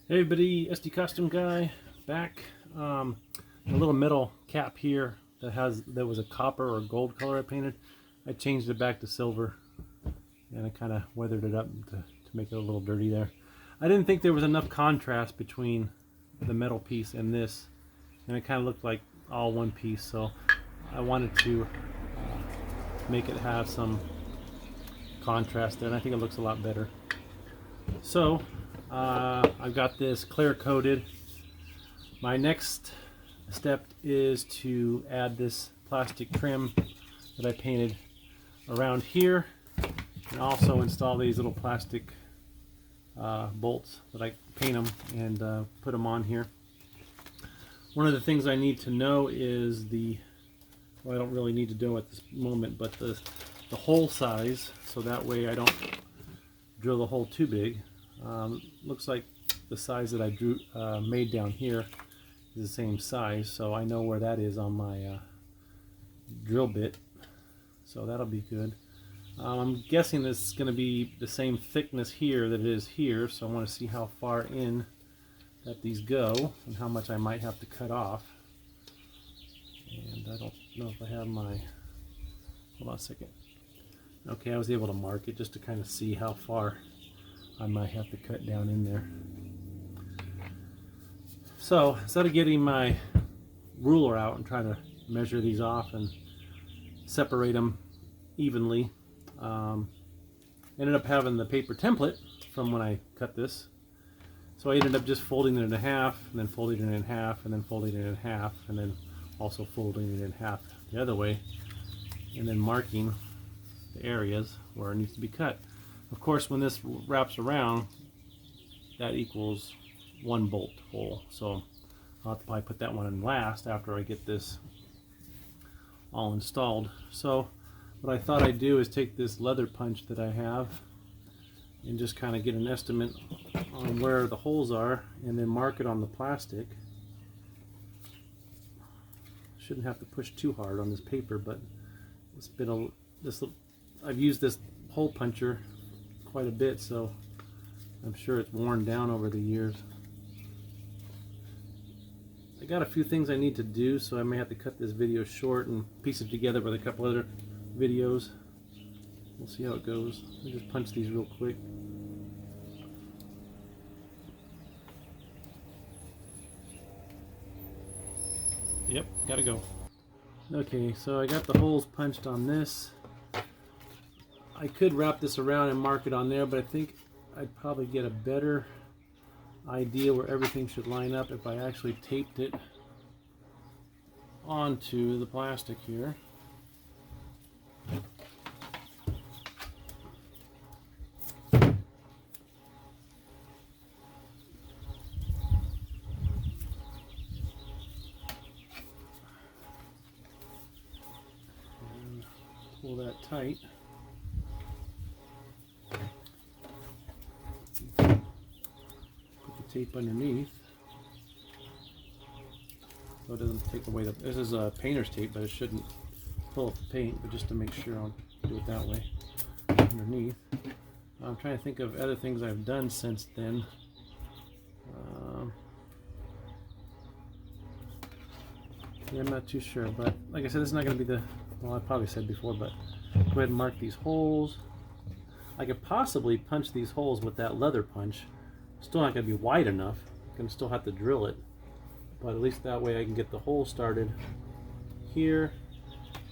Hey everybody, SD Custom Guy back. A little metal cap here that was a copper or gold color I painted. I changed it back to silver and I kind of weathered it up to make it a little dirty there. I didn't think there was enough contrast between the metal piece and this, and it kind of looked like all one piece, so I wanted to make it have some contrast there, and I think it looks a lot better. So I've got this clear coated. My next step is to add this plastic trim that I painted around here, and also install these little plastic bolts that I paint them and put them on here. One of the things I need to know is well, I don't really need to know at this moment, but the hole size, so that way I don't drill the hole too big. Looks like the size that I made down here is the same size, so I know where that is on my drill bit, so that'll be good. I'm guessing this is going to be the same thickness here that it is here, so I want to see how far in that these go and how much I might have to cut off. And I don't know if I have my, hold on a second. Okay, I was able to mark it just to kind of see how far I might have to cut down in there. So instead of getting my ruler out and trying to measure these off and separate them evenly, ended up having the paper template from when I cut this. So I ended up just folding it in half, and then folding it in half, and then folding it in half, and then also folding it in half the other way, and then marking the areas where it needs to be cut. Of course, when this wraps around, that equals one bolt hole. So I'll have to probably put that one in last after I get this all installed. So what I thought I'd do is take this leather punch that I have and just kind of get an estimate on where the holes are and then mark it on the plastic. Shouldn't have to push too hard on this paper, but it's been I've used this hole puncher quite a bit, so I'm sure it's worn down over the years. I got a few things I need to do, so I may have to cut this video short and piece it together with a couple other videos. We'll see how it goes. Let me just punch these real quick. Yep, gotta go. Okay, so I got the holes punched on this. I could wrap this around and mark it on there, but I think I'd probably get a better idea where everything should line up if I actually taped it onto the plastic here. And pull that tight. Tape underneath so it doesn't take away this is a painter's tape, but it shouldn't pull up the paint, but just to make sure I'll do it that way underneath. I'm trying to think of other things I've done since then. Yeah, I'm not too sure, but like I said, this is not going to be well, I probably said before, but go ahead and mark these holes. I could possibly punch these holes with that leather punch. Still not going to be wide enough. I'm going to still have to drill it, but at least that way I can get the hole started here,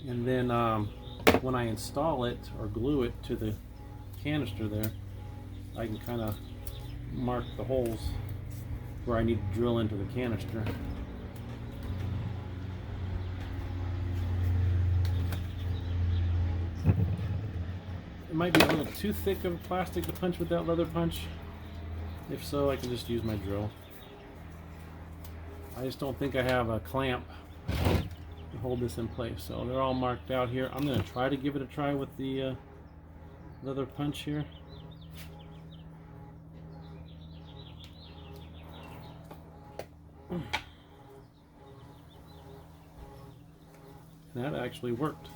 and then when I install it or glue it to the canister there, I can kind of mark the holes where I need to drill into the canister. It might be a little too thick of plastic to punch with that leather punch. If so, I can just use my drill. I just don't think I have a clamp to hold this in place. So they're all marked out here. I'm going to try to give it a try with the leather punch here. And that actually worked.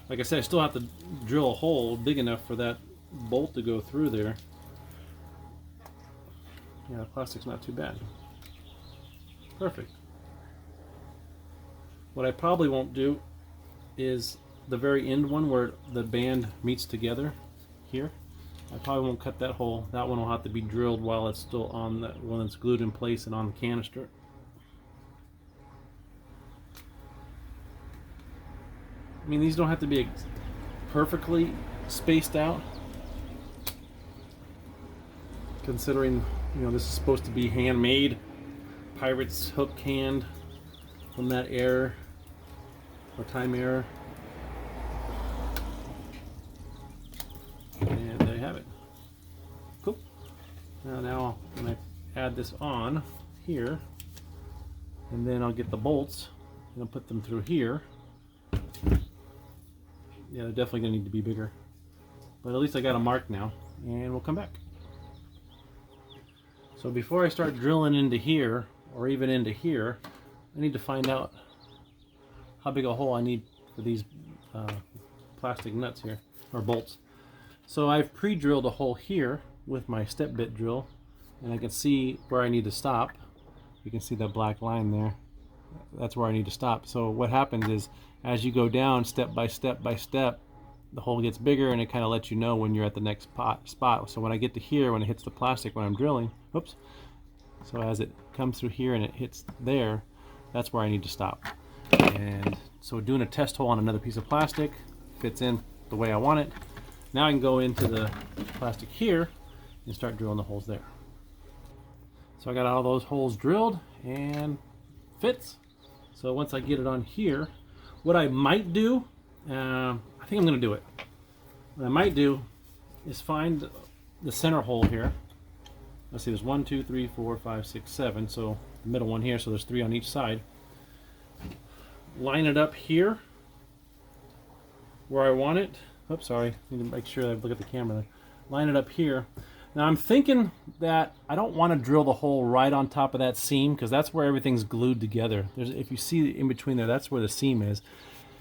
Like I said, I still have to drill a hole big enough for that bolt to go through there. Yeah, the plastic's not too bad. Perfect. What I probably won't do is the very end one where the band meets together here. I probably won't cut that hole. That one will have to be drilled while it's still on the when it's glued in place and on the canister. I mean, these don't have to be perfectly spaced out, considering, you know, this is supposed to be handmade. Pirate's hook hand from that error or time error. And there you have it. Cool. Now when I add this on here, and then I'll get the bolts and I'll put them through here. Yeah, they're definitely gonna need to be bigger, but at least I got a mark now, and we'll come back. So before I start drilling into here or even into here, I need to find out how big a hole I need for these plastic nuts here, or bolts. So I've pre-drilled a hole here with my step bit drill, and I can see where I need to stop. You can see that black line there. That's where I need to stop. So what happens is, as you go down step by step by step, the hole gets bigger, and it kind of lets you know when you're at the next spot. So when I get to here, when it hits the plastic when I'm drilling, oops, so as it comes through here and it hits there, that's where I need to stop. And so doing a test hole on another piece of plastic fits in the way I want it. Now I can go into the plastic here and start drilling the holes there. So I got all those holes drilled and fits. So once I get it on here, what I might do, I think I'm going to do it. What I might do is find the center hole here. Let's see, there's 1, 2, 3, 4, 5, 6, 7. So the middle one here, so there's 3 on each side. Line it up here where I want it. Oops, sorry. Need to make sure I look at the camera there. Line it up here. Now I'm thinking that I don't want to drill the hole right on top of that seam, because that's where everything's glued together. If you see in between there, that's where the seam is.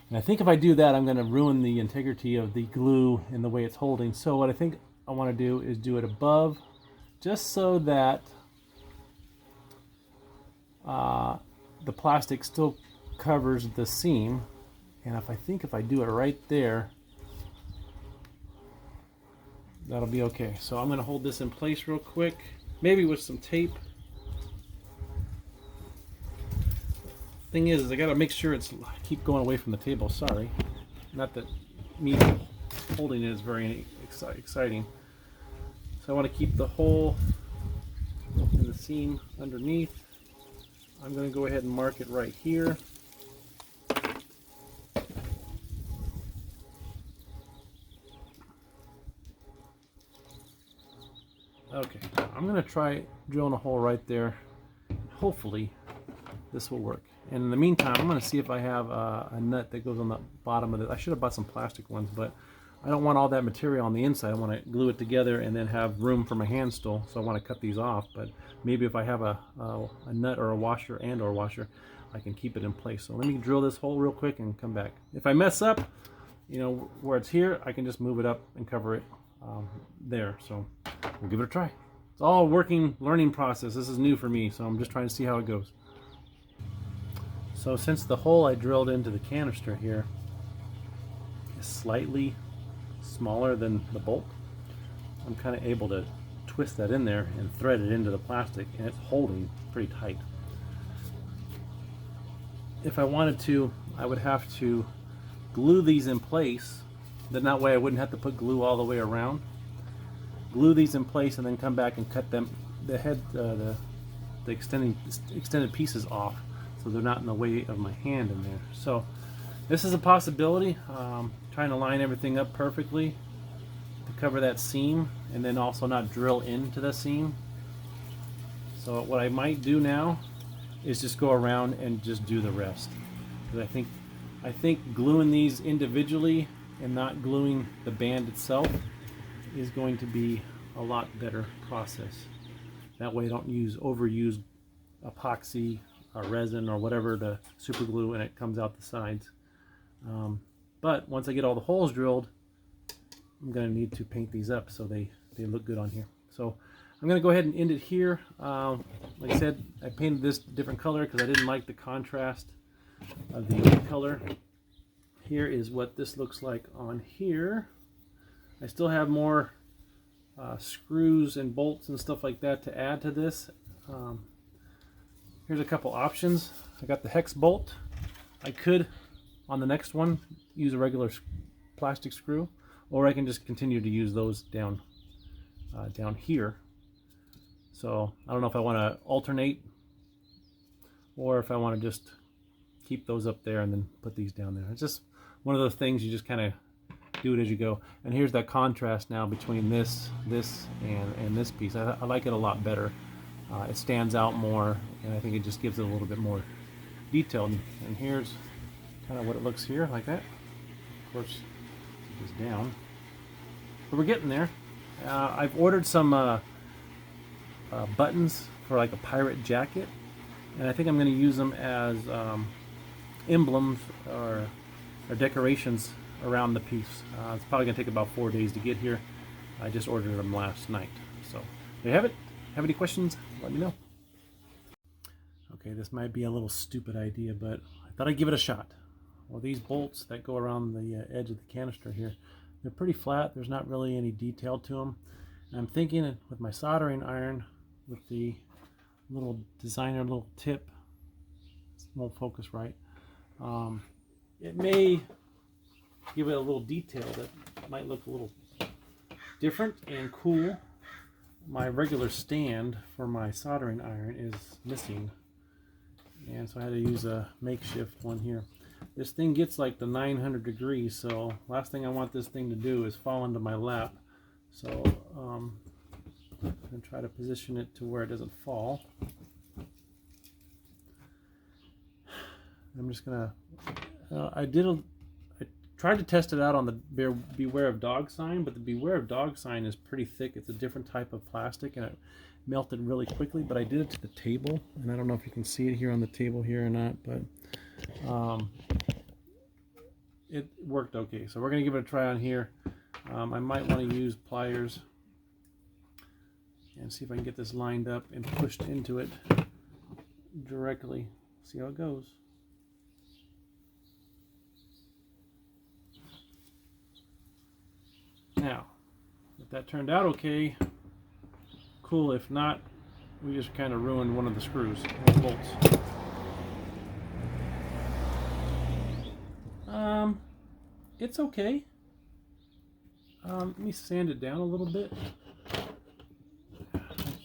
And I think if I do that, I'm going to ruin the integrity of the glue and the way it's holding. So what I think I want to do is do it above, just so that the plastic still covers the seam. And if I do it right there, that'll be okay. So I'm going to hold this in place real quick, maybe with some tape. Thing is I got to make sure I keep going away from the table. Sorry, not that me holding it is very exciting. So I want to keep the hole in the seam underneath. I'm going to go ahead and mark it right here. Okay, I'm going to try drilling a hole right there. Hopefully this will work. And in the meantime, I'm going to see if I have a nut that goes on the bottom of it. I should have bought some plastic ones, but I don't want all that material on the inside. I want to glue it together and then have room for my hand stool, so I want to cut these off. But maybe if I have a nut or a washer I can keep it in place. So let me drill this hole real quick and come back. If I mess up, you know, where it's here, I can just move it up and cover it there. So we'll give it a try. It's all a working learning process. This is new for me, so I'm just trying to see how it goes. So since the hole I drilled into the canister here is slightly smaller than the bolt, I'm kind of able to twist that in there and thread it into the plastic, and it's holding pretty tight. If I wanted to, I would have to glue these in place, then that way I wouldn't have to put glue all the way around. Glue these in place and then come back and cut them, the extended pieces off, so they're not in the way of my hand in there. So this is a possibility. Trying to line everything up perfectly to cover that seam, and then also not drill into the seam. So what I might do now is just go around and just do the rest, because I think gluing these individually and not gluing the band itself is going to be a lot better process. That way I don't overuse epoxy or resin or whatever to super glue and it comes out the sides. But once I get all the holes drilled, I'm going to need to paint these up so they look good on here. So I'm going to go ahead and end it here. Like I said, I painted this different color because I didn't like the contrast of the old color. Here is what this looks like on here. I still have more screws and bolts and stuff like that to add to this. Here's a couple options. I got the hex bolt. I could, on the next one, use a regular plastic screw, or I can just continue to use those down here. So I don't know if I want to alternate, or if I want to just keep those up there and then put these down there. It's just one of those things, you just kind of do it as you go. And here's that contrast now between this and this piece. I like it a lot better. It stands out more, and I think it just gives it a little bit more detail. And here's kind of what it looks here, like that. Of course, it's down, but we're getting there. I've ordered some buttons for like a pirate jacket, and I think I'm going to use them as emblems or decorations around the piece. It's probably going to take about 4 days to get here. I just ordered them last night. So there you have it. Have any questions? Let me know. Okay, this might be a little stupid idea, but I thought I'd give it a shot. Well, these bolts that go around the edge of the canister here, they're pretty flat. There's not really any detail to them. And I'm thinking with my soldering iron, with the little designer little tip, it won't focus right, it may give it a little detail that might look a little different and cool. My regular stand for my soldering iron is missing, and so I had to use a makeshift one here. This thing gets like the 900 degrees, so last thing I want this thing to do is fall into my lap. So I'm going to try to position it to where it doesn't fall. I'm just going to, I tried to test it out on the Beware of Dog sign, but the Beware of Dog sign is pretty thick. It's a different type of plastic, and it melted really quickly, but I did it to the table, and I don't know if you can see it here on the table here or not, but it worked okay. So we're going to give it a try on here. I might want to use pliers and see if I can get this lined up and pushed into it directly. See how it goes. Now, if that turned out okay, cool. If not, we just kind of ruined one of the screws, or bolts. It's okay. Let me sand it down a little bit.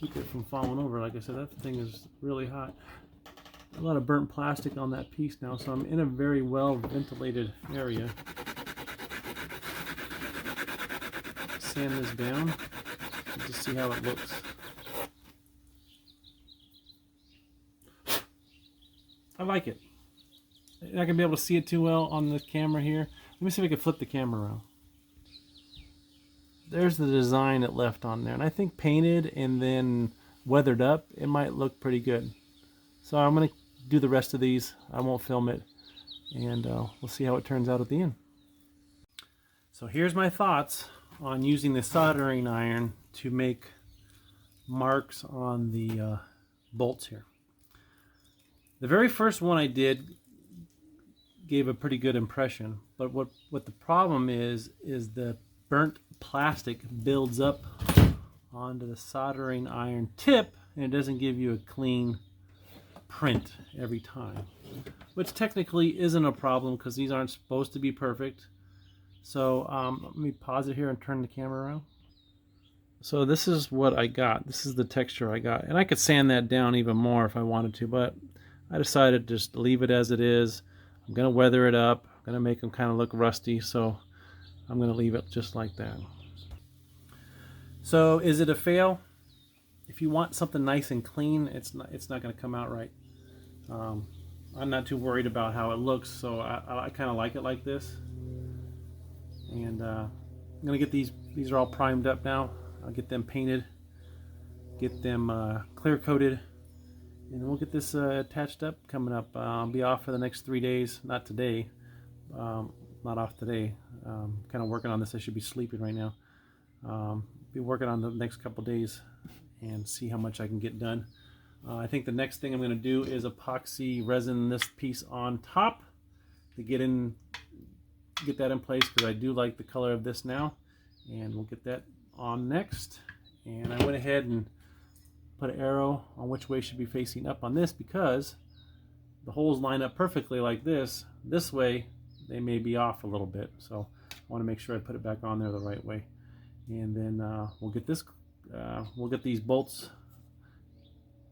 Keep it from falling over. Like I said, that thing is really hot. A lot of burnt plastic on that piece now, so I'm in a very well ventilated area. Sand this down and just see how it looks. I like it. I'm not gonna be able to see it too well on the camera here. Let me see if I can flip the camera around. There's the design it left on there, and I think painted and then weathered up, it might look pretty good. So I'm gonna do the rest of these. I won't film it, and we'll see how it turns out at the end. So here's my thoughts on using the soldering iron to make marks on the bolts here. The very first one I did gave a pretty good impression, but what the problem is the burnt plastic builds up onto the soldering iron tip, and it doesn't give you a clean print every time, which technically isn't a problem because these aren't supposed to be perfect. So let me pause it here and turn the camera around. So this is what I got. This is the texture I got, and I could sand that down even more if I wanted to, but I decided to just leave it as it is. I'm gonna weather it up. I'm gonna make them kind of look rusty, so I'm gonna leave it just like that. So is it a fail? If you want something nice and clean, it's not gonna come out right. I'm not too worried about how it looks, so I kind of like it like this. And I'm gonna get these are all primed up now. I'll get them painted, get them clear coated, and we'll get this attached up coming up. I'll be off for the next 3 days. Not today. Not off today. Kind of working on this. I should be sleeping right now. be working on the next couple days and see how much I can get done. I think the next thing I'm going to do is epoxy resin this piece on top to get that in place, because I do like the color of this now, and we'll get that on next. And I went ahead and put an arrow on which way should be facing up on this, because the holes line up perfectly like this. This way they may be off a little bit, so I want to make sure I put it back on there the right way. And then we'll get these bolts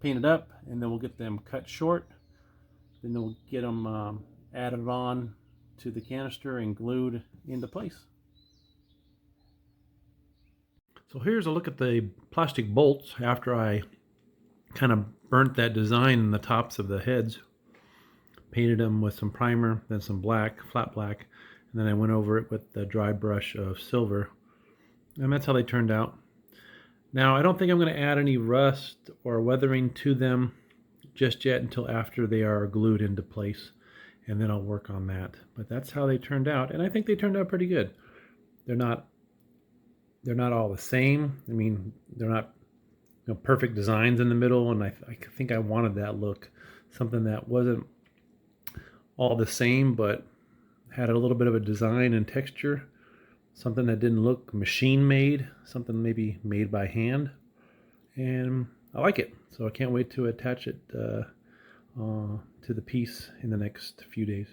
painted up, and then we'll get them cut short. Then we'll get them added on to the canister and glued into place. So here's a look at the plastic bolts after I kind of burnt that design in the tops of the heads. Painted them with some primer, then some black, flat black, and then I went over it with the dry brush of silver. And that's how they turned out. Now, I don't think I'm going to add any rust or weathering to them just yet until after they are glued into place, and then I'll work on that. But that's how they turned out, and I think they turned out pretty good. They're not all the same. I mean, they're not perfect designs in the middle, and I think I wanted that look, something that wasn't all the same but had a little bit of a design and texture. Something that didn't look machine made, something maybe made by hand, and I like it. So I can't wait to attach it to the piece in the next few days.